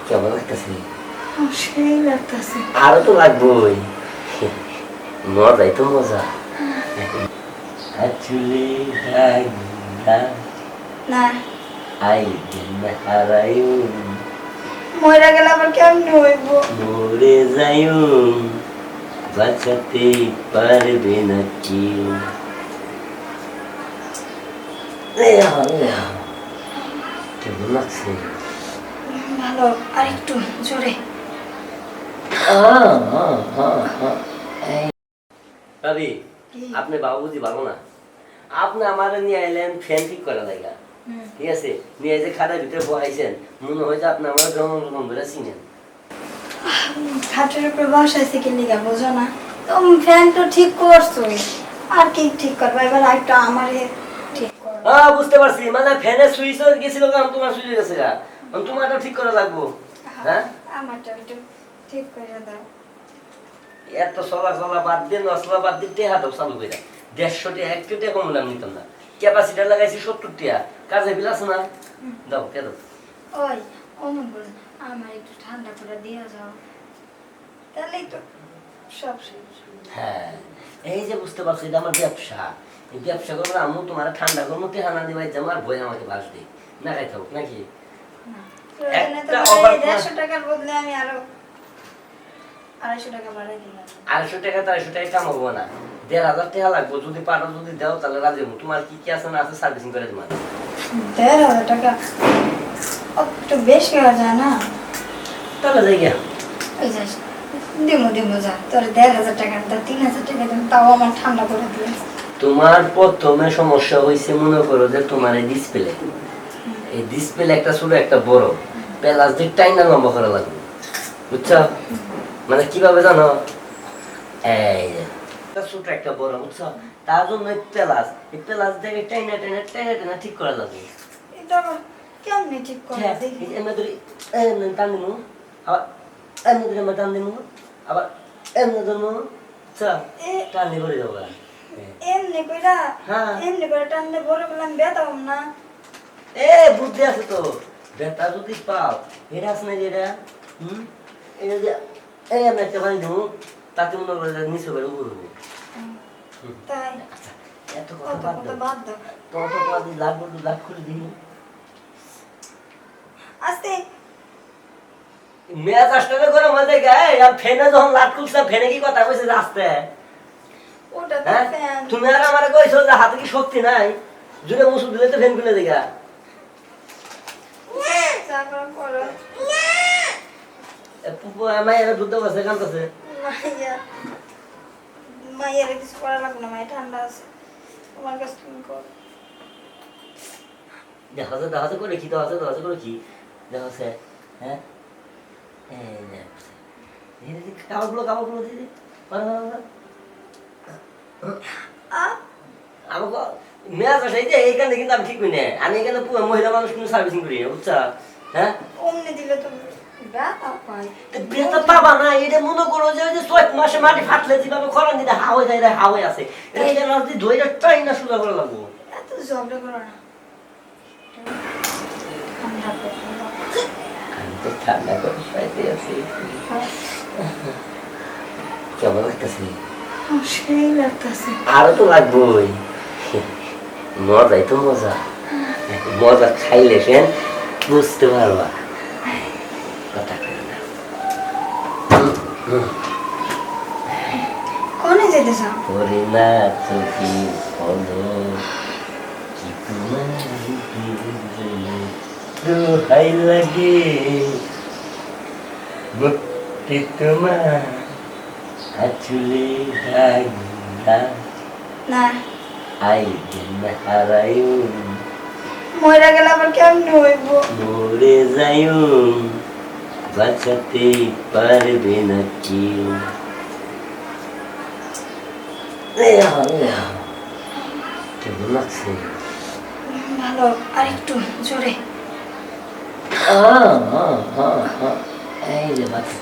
কেমন লাগতেছে? সেই লাগতেছে। আরো তো লাগবোই, মজাই তো মজা। আসলে না আই হারায়ু মরে গেলে আবার কেমনি হইব? মরে যায়ু বাঁচাতে পারবে না কেউ। কেমন লাগছে? ভালো, আর একটু জোরে। ভাবি, আপনি বাবু বুঝি ভালো না। আপনি আমার নিয়ে আইলেন ফ্যান ঠিক করা জায়গা, ঠিক আছে, নিয়ে যে খাটের ভিতরে বহাইছেন, মনে হয় যে আপনি আমার জন্ম ধরে চিনেন। খাটের উপরে বসাইছে কি লিগা বোঝো না? তুমি ফ্যান তো ঠিক করছোই, আর কি ঠিক করবা? এবার একটা আমারে ঠিক করো। বুঝতে পারছি, মানে ফ্যানের সুইচ গেছিল, কারণ তোমার সুইচ গেছে, তোমারটা ঠিক করা লাগবো। হ্যাঁ, আমারটা একটু ঠিক করে দাও। এত চলা বাদ দিয়ে নসলা বাদ দিয়ে টেহা দাও চালু করে। 150 টাকা, 1 টাকা কম নিতাম না। ক্যাপাসিটার লাগাইছি 70 টাকা, কাজে বিল আছে না? দাও কে দাও। ওই অমন বলুন, আমার একটু ঠান্ডা করে দিয়ে যাও, তাহলেই তো সব শেষ। হ্যাঁ, এই যে বুঝতে পারছি, এটা আমার ব্যবসা। এই ব্যবসা করবো, আমি তোমার ঠান্ডা করবো, টেহানা দিবাই যে আমার বই আমাকে বাস দিই না, খাই থাকুক নাকি? একটা অফার 150 টাকার বদলে আমি আরো 250 টাকা বাড়াই দিলাম। 250 টাকা 350 টাকা কামাবো না, 1500 টাকা লাগবো। যদি পারো, যদি দাও তাহলে রাজি হবো। তোমার কি কি আছে না আছে সার্ভিসিং করে তোমার। 1500 টাকা একটু বেশি হয়ে যায় না? তাহলে যাই গিয়া। ওই যাস দিমু যা, তোর 1500 টাকা না 3000 টাকা দিন, তাও আমার ঠান্ডা করে দিয়ে। তোমার প্রথমে সমস্যা হয়েছে, মনে করো যে তোমার এই ডিসপ্লে, এই ডিসপ্লে একটা ছোট একটা বড় প্লাস দিয়ে টাইনা লম্বা করা লাগবে, বুঝছো? মানে কিভাবে জানো, এই যে একটা ছোট একটা বড়, বুঝছো? তার জন্য এই প্লাস দিয়ে টাইনা ঠিক করা লাগবে। এটা আবার কেমনে ঠিক করে দেখি? এমনি ধরি এমনি টান দিমু, আবার এমনি ধরে আমরা টান দিমু, আবার এমনি ধরমু, বুঝছো? টান দিয়ে ভরে যাবো। এমনি কইরা হ্যাঁ, এমনি করে টানলে বড় বললাম বেতাম না। বুদ্ধি আছে তো। বেতা যদি পাও, এটা আছে না যেটা, এটা যে আমি একটা বানি দেবো, তাতে মনে করে নিচে করে উপর হবো। তাই আচ্ছা, এত কথা বাদ দাও, বাদ দাও। তত কথা দিয়ে লাভ করতে লাভ করে দিই। আস্তে মেয়াজ আসলে গরম হয়ে যায় গায়ে। ফেনে যখন লাট খুলছিলাম, ফেনে কি কথা কইছে আসতে? ওটা তো হ্যাঁ, ফ্যান। তুমি আর আমার কইছো যে হাতে কি শক্তি নাই, জুড়ে মুসু দিলে তো ফ্যান খুলে দিগা। যা করো করো। মায়ের দুধ বসে কাঁদতেছে। মায়ের কিছু করা লাগবে না, মায়ের ঠান্ডা আছে, তোমার কাছে তুমি করো। দেখাচ্ছে করে কি, দেখাচ্ছে করে কি, দেখাচ্ছে। হ্যাঁ, কাপড়গুলো দিদি আমাকে মেয়াজ আসে যে এইখানে, কিন্তু আমি ঠিক করি না। আমি এখানে মহিলা মানুষ কিন্তু সার্ভিসিং করি না, বুঝছা? হ্যাঁ, অমনি দিলে তো ব্যথা পাই। বেতা পাবা না। এটা মনে করো যে 6 মাসে মাটি ফাটলে যেভাবে খরান দিতে হাওয়াই যায়, হাওয়াই আছে, এটা যদি ধৈর্য টাই না সোজা করে লাগবো। এত ঝগড়া করো না, ঠান্ডা করো। আমি তো ঠান্ডা করে পাইতে আছি। কেমন লাগতেছে? সেই লাগতেছে। আরো তো লাগবোই, মজাই তো মজা। মজা খাইলে ফেন বুঝতে পারবা। কথা কই না। কোনে যেতে চাও? করি না তো কি বলো, কি তোমার দোহাই লাগে, মুক্তি তোমার আচলে না আই হারায়ু মরে গেলে আবার কেমনি হইব? মরে যায়ু বাঁচাতে পারবে না কেউ। কেমন লাগছে? ভালো, আর একটু জোরে। এই যে বাচ্চা